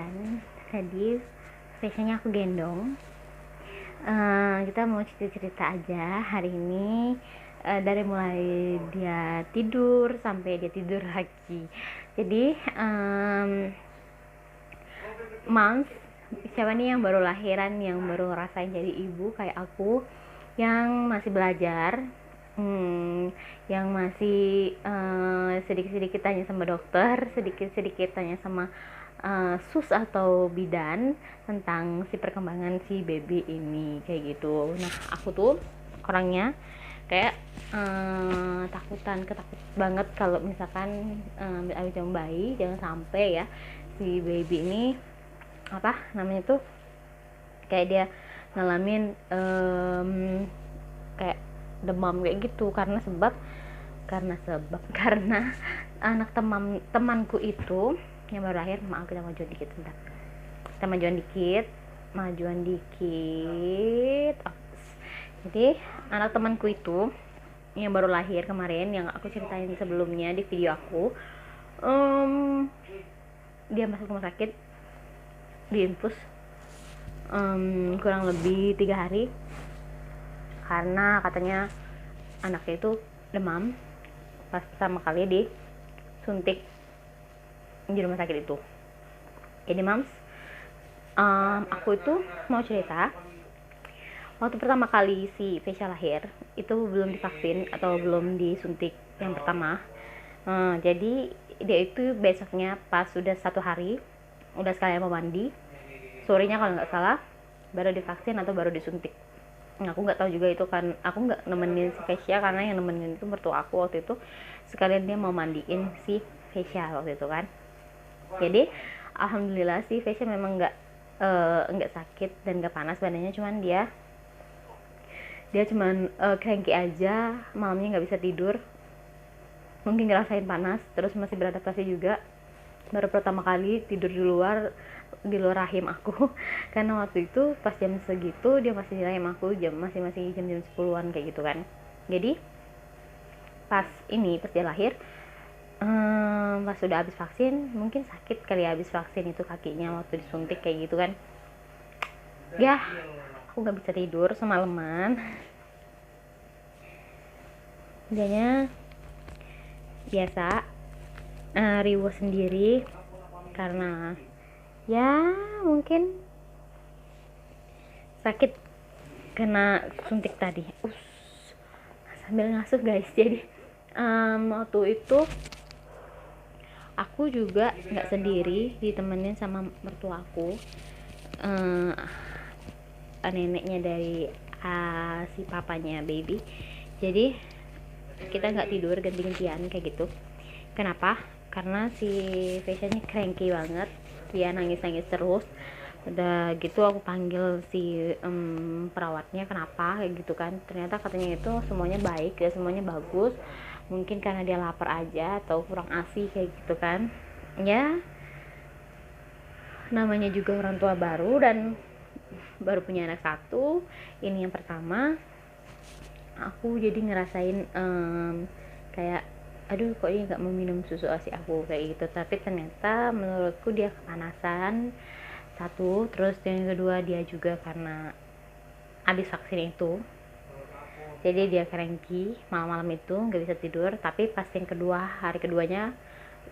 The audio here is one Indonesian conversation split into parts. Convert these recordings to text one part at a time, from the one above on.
kalian. Tadi spesialnya aku gendong. Kita mau cerita-cerita aja hari ini, dari mulai dia tidur sampai dia tidur lagi. Jadi moms, siapa nih yang baru lahiran, yang baru ngerasain jadi ibu kayak aku, yang masih belajar, yang masih sedikit-sedikit tanya sama dokter, sedikit-sedikit tanya sama sus atau bidan tentang si perkembangan si baby ini kayak gitu. Nah, aku tuh orangnya kayak ketakut banget kalau misalkan ambil jamu bayi, jangan sampai ya si baby ini apa namanya tuh kayak dia ngalamin kayak demam kayak gitu karena anak temanku itu yang baru lahir. Maaf, kita majuan dikit bentar. Kita majuan dikit. Jadi anak temanku itu yang baru lahir kemarin, yang aku ceritain sebelumnya di video aku, dia masuk rumah sakit, diinfus kurang lebih 3 hari karena katanya anaknya itu demam pas pertama kali disuntik di rumah sakit itu. Jadi mams, aku itu mau cerita, waktu pertama kali si Vesha lahir itu belum divaksin atau belum disuntik yang pertama. Jadi dia itu besoknya pas sudah 1 hari udah sekalian mau mandi, sorenya kalau nggak salah baru divaksin atau baru disuntik. Aku nggak tahu juga itu, kan aku nggak nemenin si Vesha karena yang nemenin itu mertua aku waktu itu, sekalian dia mau mandiin si Vesha waktu itu kan. Jadi alhamdulillah si Vesha memang nggak sakit dan nggak panas badannya, cuman dia cuman cranky aja, malamnya nggak bisa tidur, mungkin ngerasain panas, terus masih beradaptasi juga. Baru pertama kali tidur di luar rahim aku karena waktu itu pas jam segitu dia masih di rahim aku, masih jam 10-an kayak gitu kan. Jadi pas dia lahir, pas sudah habis vaksin, mungkin sakit kali ya habis vaksin itu kakinya waktu disuntik kayak gitu kan. Ya, aku nggak bisa tidur semalaman. Dianya biasa riwuh sendiri karena ya mungkin sakit kena suntik tadi. Sambil ngasuh guys. Jadi waktu itu aku juga nggak sendiri, ditemenin sama mertua aku, neneknya dari si papanya baby. Jadi kita nggak tidur, ganti-gantian kayak gitu. Kenapa? Karena si Vesha ini cranky banget, dia nangis-nangis terus. Udah gitu aku panggil si perawatnya, kenapa kayak gitu kan. Ternyata katanya itu semuanya baik ya, semuanya bagus, mungkin karena dia lapar aja atau kurang ASI kayak gitu kan. Ya namanya juga orang tua baru dan baru punya anak 1, ini yang pertama. Aku jadi ngerasain kayak aduh kok dia nggak mau minum susu ASI aku kayak gitu. Tapi ternyata menurutku dia kepanasan 1, terus yang kedua dia juga karena habis vaksin itu, jadi dia cranky malam-malam itu nggak bisa tidur. Tapi pas yang hari keduanya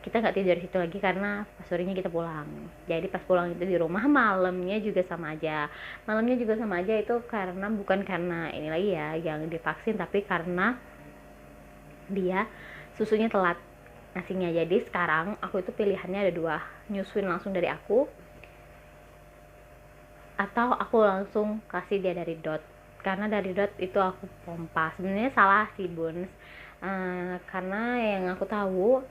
kita nggak tidur di situ lagi karena pas sorenya kita pulang. Jadi pas pulang itu di rumah malamnya juga sama aja itu karena bukan karena ini lagi ya yang divaksin, tapi karena dia susunya telat ngasihnya. Jadi sekarang aku itu pilihannya ada 2, nyusuin langsung dari aku atau aku langsung kasih dia dari dot. Karena dari dot itu aku pompa, sebenarnya salah sih Buns, karena yang aku tahu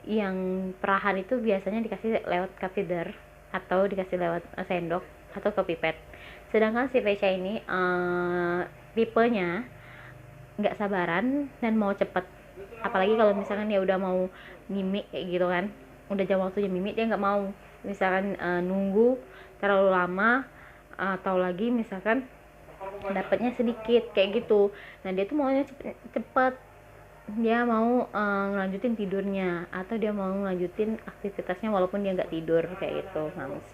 yang perahan itu biasanya dikasih lewat catheter atau dikasih lewat sendok atau ke pipet. Sedangkan si Vesha ini tipenya nggak sabaran dan mau cepet, apalagi kalau misalkan dia udah mau mimik kayak gitu kan, udah jam waktunya mimik, dia nggak mau misalkan nunggu terlalu lama atau lagi misalkan dapatnya sedikit kayak gitu. Nah dia tuh maunya cepet. dia mau ngelanjutin tidurnya atau dia mau ngelanjutin aktivitasnya walaupun dia nggak tidur kayak gitu mams.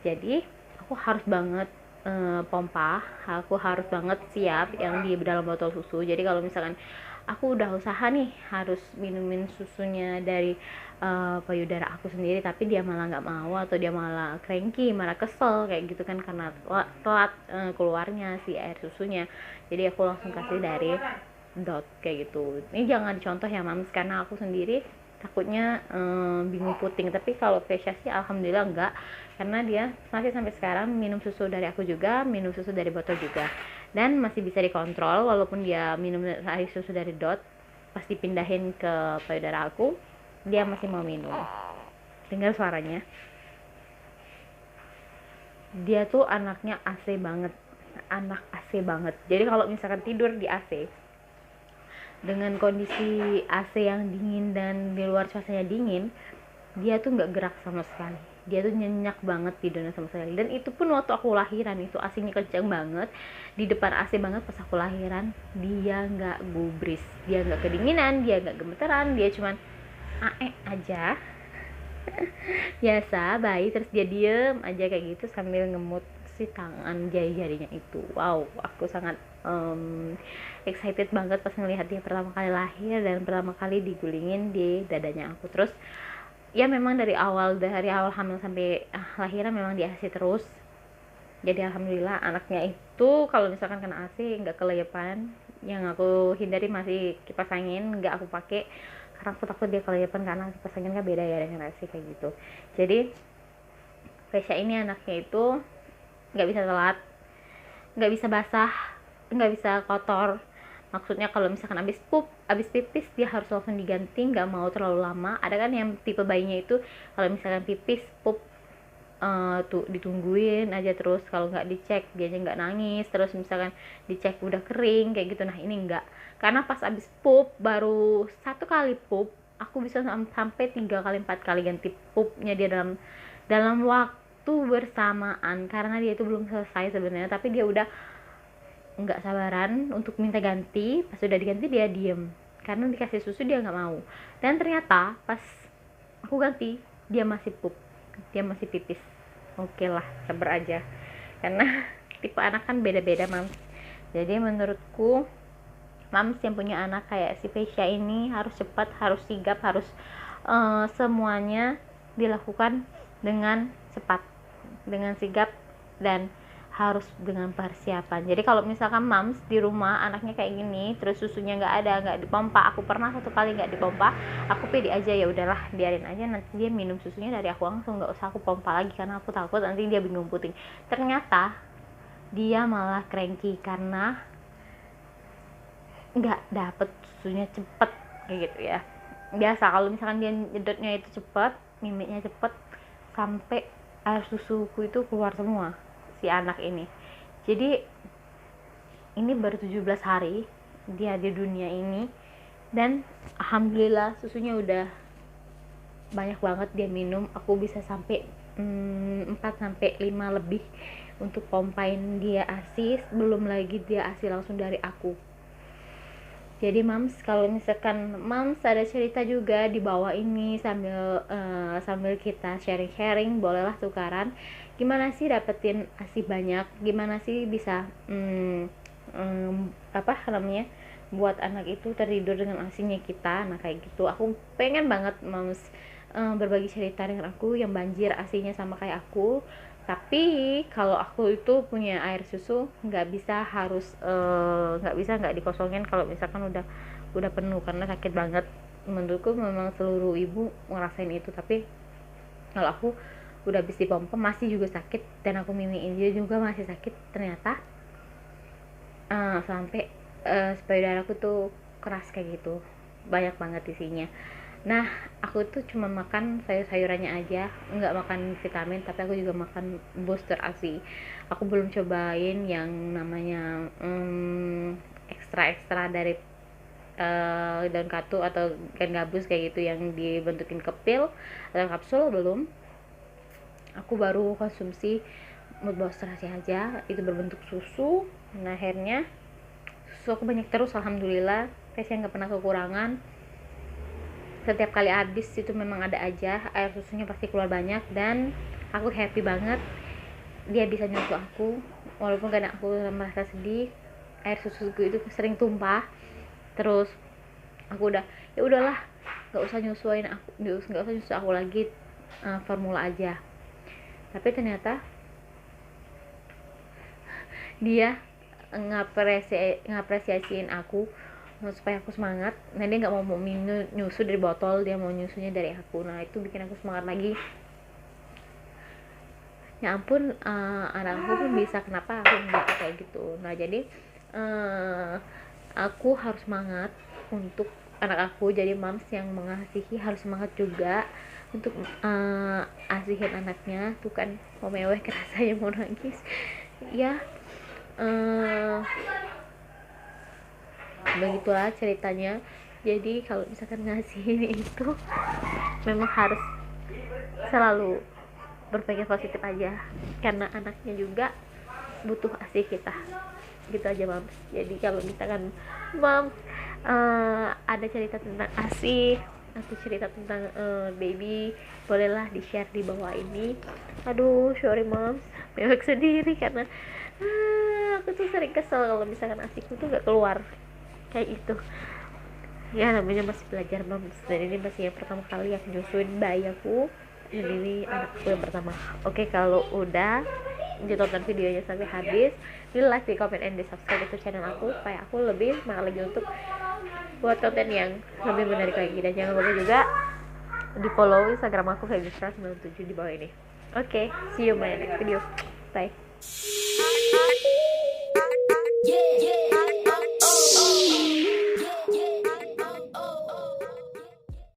Jadi aku harus banget pompa, aku harus banget siap yang di dalam botol susu. Jadi kalau misalkan aku udah usaha nih harus minumin susunya dari payudara aku sendiri, tapi dia malah nggak mau atau dia malah cranky, malah kesel kayak gitu kan karena telat keluarnya si air susunya. Jadi aku langsung kasih dari dot kayak gitu. Ini jangan dicontoh ya mams, karena aku sendiri takutnya bingung puting. Tapi kalau Vesya sih alhamdulillah enggak, karena dia masih sampai sekarang minum susu dari aku juga, minum susu dari botol juga, dan masih bisa dikontrol. Walaupun dia minum air susu dari dot, pas dipindahin ke payudara aku dia masih mau minum. Dengar suaranya, dia tuh anaknya AC banget, anak AC banget. Jadi kalau misalkan tidur di AC dengan kondisi AC yang dingin dan di luar cuacanya dingin, dia tuh nggak gerak sama sekali, dia tuh nyenyak banget tidurnya sama sekali. Dan itu pun waktu aku lahiran, itu AC-nya kenceng banget, di depan AC banget pas aku lahiran, dia nggak gubris, dia nggak kedinginan, dia nggak gemeteran, dia cuman aja biasa bayi. Terus dia diem aja kayak gitu sambil ngemut si tangan jari-jarinya itu. Wow, aku sangat excited banget pas ngelihat dia pertama kali lahir dan pertama kali digulingin di dadanya aku. Terus ya memang dari awal hamil sampai lahiran memang di AC terus. Jadi alhamdulillah anaknya itu kalau misalkan kena AC nggak kelepan. Yang aku hindari masih kipas angin, nggak aku pakai karena aku takut dia kelepan, karena kipas angin kan beda ya dengan AC kayak gitu. Jadi Vesya ini anaknya itu nggak bisa telat, nggak bisa basah, nggak bisa kotor. Maksudnya kalau misalkan abis pipis dia harus langsung diganti, nggak mau terlalu lama. Ada kan yang tipe bayinya itu kalau misalkan pipis pup tuh ditungguin aja terus, kalau nggak dicek dia nggak nangis. Terus misalkan dicek udah kering kayak gitu. Nah ini enggak, karena pas abis pup baru 1 kali pup aku bisa sampai 3 kali 4 kali ganti pupnya dia dalam waktu bersamaan, karena dia itu belum selesai sebenarnya tapi dia udah nggak sabaran untuk minta ganti. Pas udah diganti dia diem, karena dikasih susu dia nggak mau. Dan ternyata pas aku ganti dia masih pup, dia masih pipis. Oke lah, sabar aja karena tipe anak kan beda-beda mams. Jadi menurutku mams yang punya anak kayak si Vesya ini harus cepat, harus sigap, harus semuanya dilakukan dengan cepat, dengan sigap, dan harus dengan persiapan. Jadi kalau misalkan mams di rumah anaknya kayak gini terus susunya nggak dipompa, aku pernah 1 kali nggak dipompa, aku pede aja, ya udahlah biarin aja nanti dia minum susunya dari aku langsung, nggak usah aku pompa lagi karena aku takut nanti dia bingung puting. Ternyata dia malah cranky karena nggak dapet susunya cepet kayak gitu ya. Biasa kalau misalkan dia nyedotnya itu cepet, mimiknya cepet, sampai air susuku itu keluar semua si anak ini. Jadi ini baru 17 hari dia di dunia ini, dan alhamdulillah susunya udah banyak banget dia minum. Aku bisa sampai 4-5 lebih untuk pompain dia ASI, belum lagi dia ASI langsung dari aku. Jadi mams, kalau misalkan mams ada cerita juga di bawah ini sambil kita sharing-sharing, bolehlah tukaran. Gimana sih dapetin ASI banyak? Gimana sih bisa buat anak itu tertidur dengan ASInya kita? Nah kayak gitu. Aku pengen banget mams berbagi cerita dengan aku yang banjir ASInya sama kayak aku. Tapi kalau aku itu punya air susu nggak bisa nggak dikosongin kalau misalkan udah penuh, karena sakit banget. Menurutku memang seluruh ibu ngerasain itu, tapi kalau aku udah habis dipompa masih juga sakit, dan aku mimiin dia juga masih sakit. Ternyata sampai payudaraku tuh keras kayak gitu, banyak banget isinya. Nah aku tuh cuma makan sayur-sayurannya aja, nggak makan vitamin, tapi aku juga makan booster ASI. Aku belum cobain yang namanya ekstra dari daun katu atau ikan gabus kayak gitu yang dibentukin ke pil atau kapsul, belum. Aku baru konsumsi booster ASI aja, itu berbentuk susu. Nah akhirnya susu aku banyak terus alhamdulillah. yang nggak pernah kekurangan. Setiap kali habis itu memang ada aja, air susunya pasti keluar banyak, dan aku happy banget dia bisa nyusu aku walaupun kadang aku merasa sedih. Air susuku itu sering tumpah, terus aku udah ya udahlah, nggak usah nyusuin aku, nggak usah nyusu aku lagi, formula aja. Tapi ternyata dia ngapresiasiin aku supaya aku semangat. Nah, dia nggak mau minum nyusu dari botol, dia mau nyusunya dari aku. Nah, itu bikin aku semangat lagi. Ya ampun, anak aku pun bisa, kenapa aku nggak kayak gitu. Nah, jadi aku harus semangat untuk anak aku. Jadi moms yang mengasihi harus semangat juga untuk asihin anaknya. Tuh kan mau meweh kerasanya mau nangis ya. Begitulah ceritanya. Jadi kalau misalkan ngasihin itu memang harus selalu berpikir positif aja, karena anaknya juga butuh asih kita, gitu aja mams. Jadi kalau misalkan mams ada cerita tentang asih atau cerita tentang baby, bolehlah di share di bawah ini. Aduh sorry mams, mewek sendiri karena aku tuh sering kesel kalau misalkan asikku tuh gak keluar kayak itu. Ya namanya masih belajar mams, dan ini masih yang pertama kali aku nyusuin bayi aku, dan ini anakku yang pertama. Oke, kalau udah ditonton videonya sampai habis, di like, di comment, and di subscribe itu channel aku supaya aku lebih semangat lagi untuk buat konten yang lebih menarik lagi. Dan jangan lupa juga di follow Instagram aku Febistra97 di bawah ini. Oke, see you in my next video. Bye.